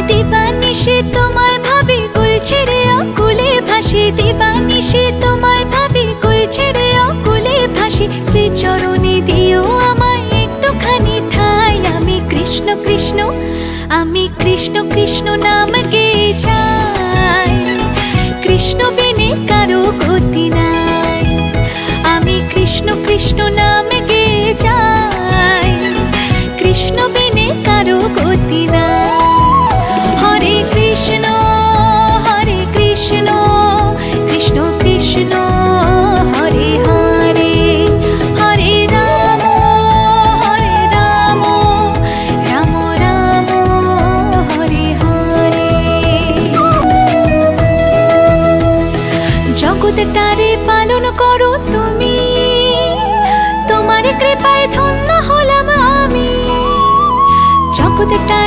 দিবানিশি তোমায় ভাবি, কুল ছেড়ে অকুলে ভাসি। দিবানিশি তোমায় ভাবি, কুল ছেড়ে অকুলে ভাসি। শ্রীচরণে দিও আমায় একটুখানি ঠাঁই। আমি কৃষ্ণ কৃষ্ণ, আমি কৃষ্ণ কৃষ্ণ নাম গেয়ে যাই। কৃষ্ণ বিনে কারো গতি নাই। আমি কৃষ্ণ কৃষ্ণ নাম গেয়ে যাই। কৃষ্ণ বিনে কারো গতি নাই। হরে কৃষ্ণ হরে কৃষ্ণ, কৃষ্ণ কৃষ্ণ হরে হরে। হরে রাম রাম রাম হরে হরে। জগৎটারে পালন করো তুমি, তোমার কৃপায় ধন্য হলাম আমি। জগৎটা